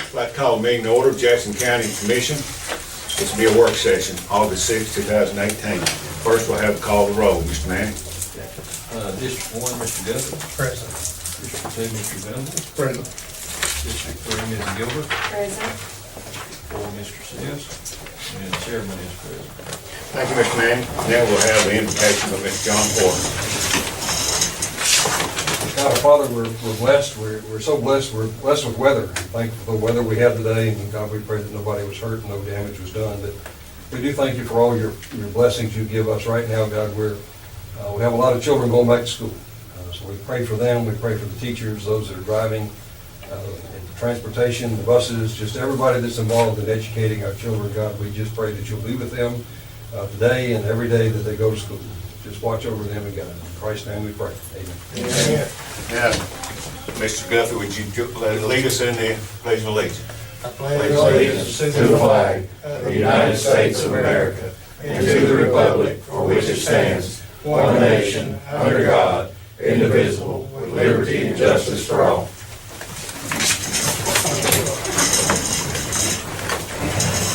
I'd like to call a meeting to order of Jackson County Commission. This will be a work session, August 6, 2018. First, we'll have a call to roll. Mr. Manning? District 1, Mr. Guthrie. Present. District 2, Mr. Venables. Present. District 3, Ms. Gilbert. Present. 4, Mr. Sis. And the chairman is present. Thank you, Mr. Manning. Now we'll have the invocation of Mr. John Porter. God, Father, we're blessed. We're so blessed. We're blessed with weather. Thankful for the weather we have today. And God, we pray that nobody was hurt and no damage was done. But we do thank you for all your blessings you give us right now, God. We have a lot of children going back to school. So we pray for them. We pray for the teachers, those that are driving, the transportation, the buses, just everybody that's involved in educating our children. God, we just pray that you'll be with them today and every day that they go to school. Just watch over them and God. In Christ's name we pray. Amen. Amen. Now, Mr. Guthrie, would you lead us in the Pledge of Allegiance? I pledge allegiance to the flag of the United States of America and to the republic for which it stands, one nation, under God, indivisible, with liberty and justice for all.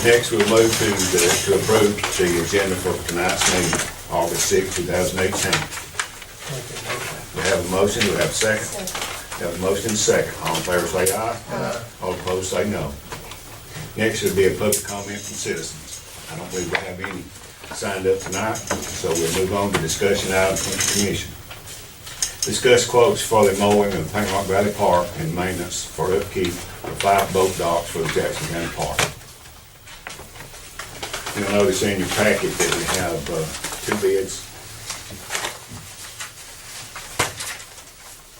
Next, we'll move to approve the agenda for tonight's meeting, August 6, 2018. We have a motion, do we have a second? We have a motion and a second. All in favor say aye. Aye. All opposed say no. Next would be a public comment from citizens. I don't believe we have any signed up tonight, so we'll move on to discussion items from the commission. Discuss quotes for the mowing of Paint Rock Valley Park and maintenance for upkeep of 5 boat docks for the Jackson County Park. You'll notice in your packet that we have 2 bids.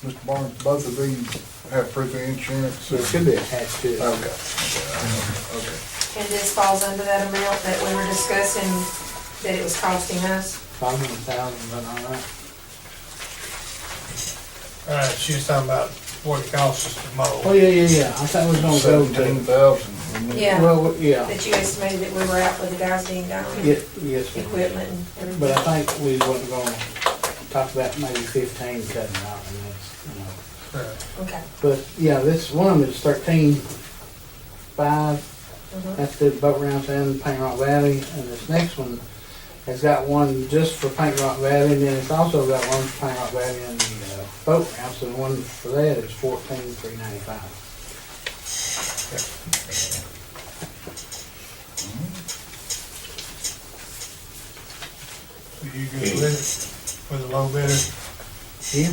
Mr. Barnes, both of these have proof of insurance? So it should be attached to it. Okay. Okay. And this falls under that amount that we were discussing, that it was costing us. 500,000, but all right. She was talking about what it costs us to mow. Oh, yeah. I thought we was gonna go to, 17,000. Yeah, well, yeah, that you estimated that we were out with the guys being gone, yes, equipment and everything. but I think we wasn't gonna talk about maybe 15 cutting out, and that's, Okay. But, yeah, this one of them is 13.5, Mhm. that's the boat rounds in Paint Rock Valley, and this next one has got one just for Paint Rock Valley, and then it's also got one for Paint Rock Valley and the boat rounds, so the one for that is 14,395. So you good with it, with a low bidder? Yeah.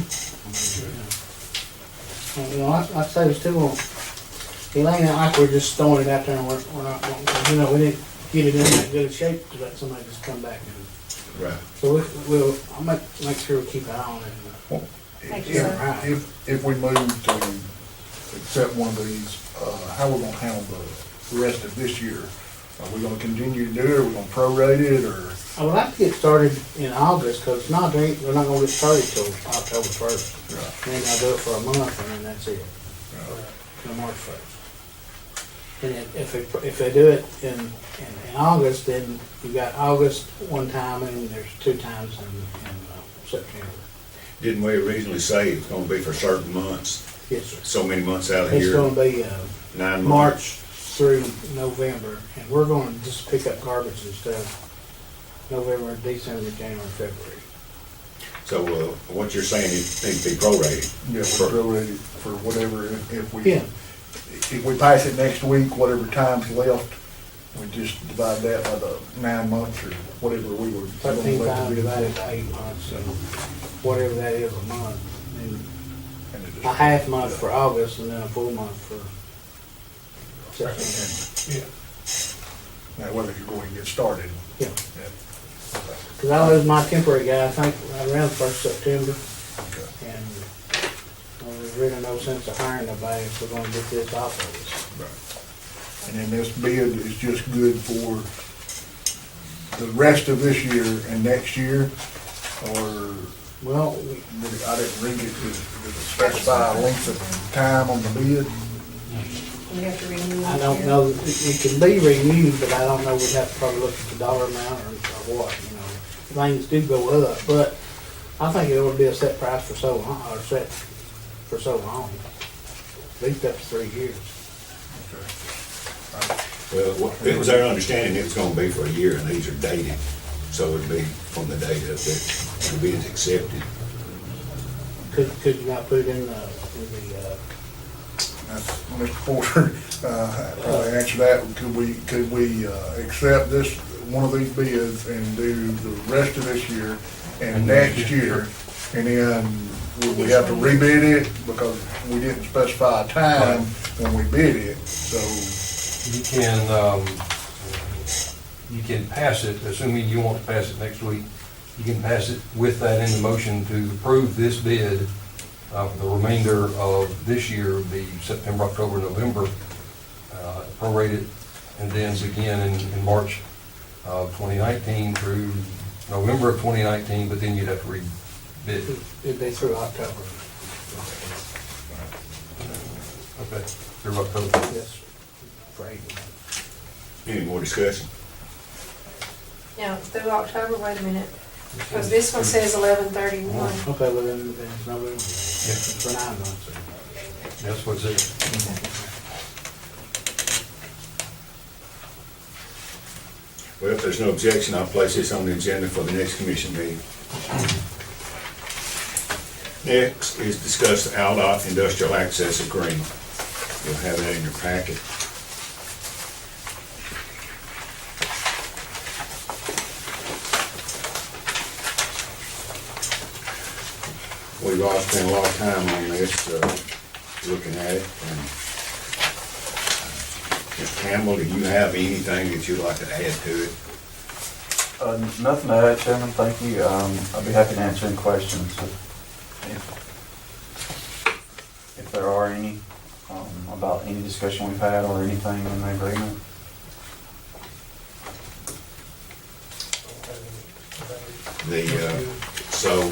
You know, like I say, it's still on, it ain't like we're just throwing it out there and we're not, you know, we didn't get it in that good shape to let somebody just come back and, Right. so I'll make sure we keep an eye on it. Thank you, sir. If we move to accept one of these, how are we gonna handle the rest of this year? Are we gonna continue to do it, are we gonna prorate it, or? I would like to get started in August, cause not, they're not gonna get started till October 1st. Right. Then I'll do it for a month and then that's it, till March 1st. And if they do it in August, then you got August one time and there's 2 times in September. Didn't we originally say it was gonna be for certain months? Yes, sir. So many months out of It's here? gonna be 9 months? March through November, and we're gonna just pick up garbage and stuff November, December, January, February. So what you're saying, it needs to be prorated? Yeah, we prorate it for whatever, if we. Yeah. If we pass it next week, whatever time's left, we just divide that by the 9 months or whatever we were. 13 divided by 8 months, and whatever that is a month. And a half month for August, and then a full month for September. Yeah. Now, whether you're going to get started. Yeah. Yeah. Cause I lose my temporary guy, I think, around 1st September, Okay. and there's really no sense of hiring nobody if we're gonna get this off of us. Right. And then this bid is just good for the rest of this year and next year, or Well, I didn't read it, did it specify a length of time on the bid? You have to renew. I don't know, it can be renewed, but I don't know, we'd have to probably look at the dollar amount or what, you know. Things do go up, but I think it would be a set price for so long, or set for so long. At least up to 3 years. Well, it was our understanding it was gonna be for a year, and these are dated, so it'd be from the date of the bid's accepted. Could you not put it in the, That's Mr. Porter, probably answer that. Could we accept this, one of these bids and do the rest of this year and next year? And then would we have to rebid it because we didn't specify a time when we bid it, so. You can pass it, assuming you want to pass it next week, you can pass it with that in the motion to approve this bid for the remainder of this year, the September, October, November, prorated, and then again in March of 2019 through November of 2019, but then you'd have to rebid it. it'd be through October? Okay, through October. Yes, for 8 months. Any more discussion? Now, through October, wait a minute, because this one says 11/31. Okay, well then, it's November, Yeah, for 9 months. that's what's it. Well, if there's no objection, I'll place this on the agenda for the next commission meeting. Next is discuss the ALDOT industrial access agreement. You'll have that in your packet. We've all spent a lot of time on this, looking at it. And Mr. Campbell, do you have anything that you'd like to add to it? Nothing to add, Chairman, thank you. I'd be happy to answer any questions if there are any, about any discussion we've had or anything in the agreement. So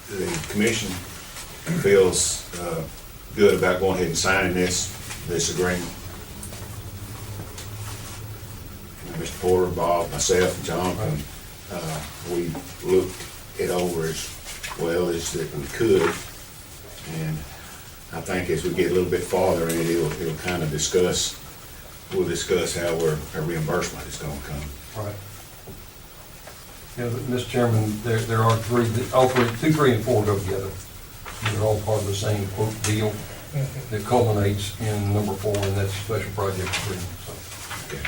the commission feels good about going ahead and signing this agreement. Mr. Porter, Bob, myself, and Jonathan, we looked it over as well as that we could. And I think as we get a little bit farther in it, it'll kind of we'll discuss how our reimbursement is gonna come. Right. Yeah, Mr. Chairman, there are three, all three, 2, 3, and 4 go together. They're all part of the same quote deal that culminates in number 4, and that's special project agreement, so. Okay.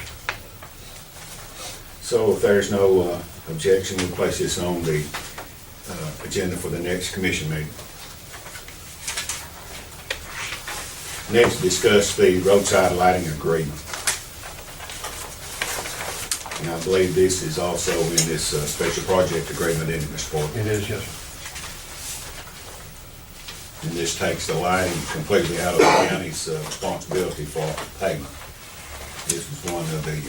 So if there's no objection, we'll place this on the agenda for the next commission meeting. Next, discuss the roadside lighting agreement. And I believe this is also in this special project agreement, isn't it, Mr. Porter? It is, yes, sir. And this takes the lighting completely out of the county's responsibility for payment. This was one of the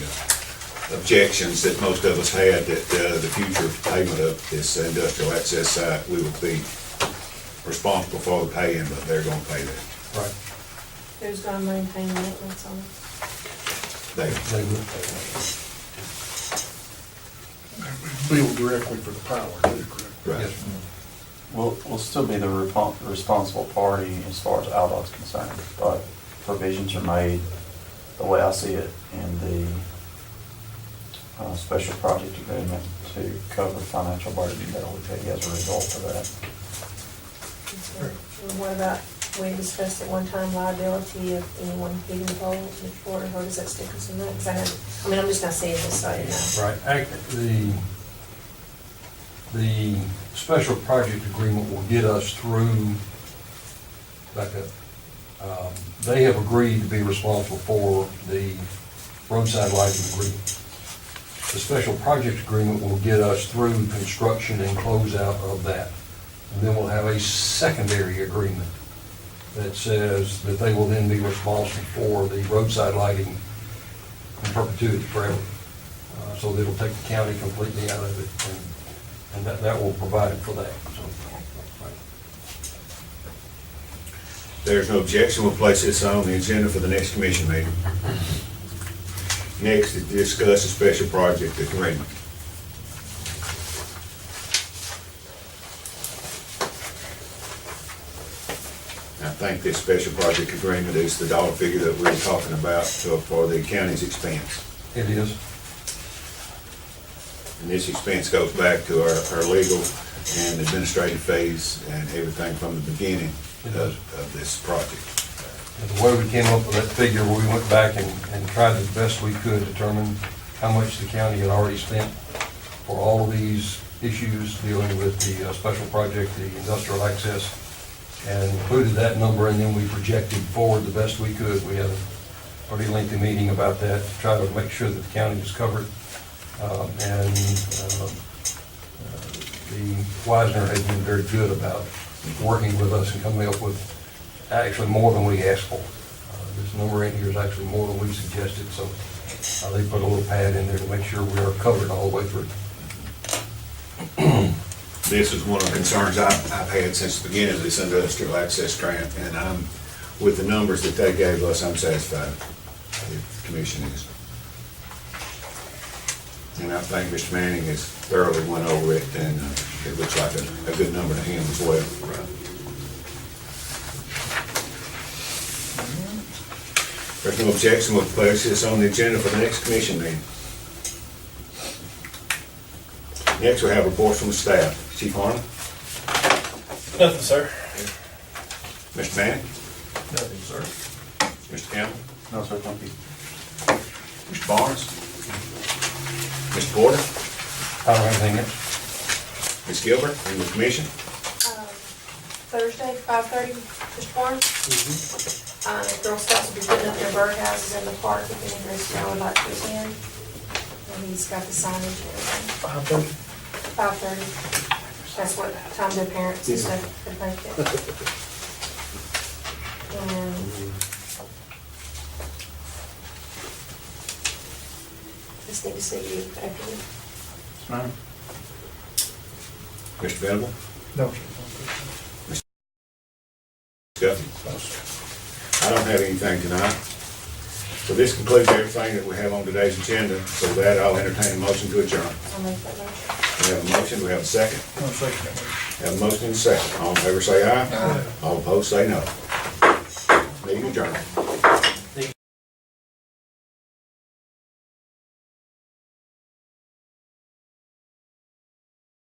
objections that most of us had, that the future payment of this industrial access site, we will be responsible for the paying, but they're gonna pay that. Right. Who's gonna maintain maintenance on it? They, They will pay Billed directly for the power, too, correct? that. right. Yes, sir. We'll still be the responsible party as far as ALDOT's concerned, but provisions are made, the way I see it, in the special project agreement to cover financial burden that will take as a result of that. And what about, we discussed at one time liability of anyone hitting the poles, Mr. Porter, how does that stick us in that? 'Cause I mean, I'm just not saying this, so I didn't know. Right, the special project agreement will get us through, they have agreed to be responsible for the roadside lighting agreement. The special project agreement will get us through construction and closeout of that. And then we'll have a secondary agreement that says that they will then be responsible for the roadside lighting in perpetuity forever. So it'll take the county completely out of it, and that will provide for that, so. There's no objection, we'll place this on the agenda for the next commission meeting. Next is discuss a special project agreement. Now, think this special project agreement is the dollar figure that we were talking about for the county's expense. It is. And this expense goes back to our legal and administrative fees and everything from the beginning of this project. And the way we came up with that figure, we went back and tried the best we could determine how much the county had already spent for all of these issues dealing with the special project, the industrial access, and included that number, and then we projected forward the best we could. We had a pretty lengthy meeting about that to try to make sure that the county was covered. The Wisner has been very good about working with us and coming up with actually more than we asked for. This number in here is actually more than we suggested, so they put a little pad in there to make sure we are covered all the way through. This is one of the concerns I've had since the beginning of this industrial access grant, and with the numbers that they gave us, I'm satisfied. The commission is. And I think Mr. Manning has thoroughly went over it, and it looks like a good number to him as well. There's no objection, we'll place this on the agenda for the next commission meeting. Next, we have reports from the staff. Chief Arnold? Nothing, sir. Mr. Manning? Nothing, sir. Mr. Campbell? No, sir, thank you. Mr. Barnes? Mr. Porter? I don't have anything else. Ms. Gilbert from the commission? Thursday, 5:30, Mr. Barnes. Girl Scouts will be putting up their birdhouses in the park if any of those y'all would like to attend. And he's got the signage and everything. 5:30. That's what time their parents and stuff could make it. And just need to see you after you. Ma'am? Mr. Venable? No, sir. Guthrie? I don't have anything tonight. So this concludes everything that we have on today's agenda. So with that, I'll entertain a motion to adjourn. I'll make that motion. We have a motion, we have a second. I'll second that. We have a motion and a second. All in favor say aye. All opposed say no. Meeting adjourned.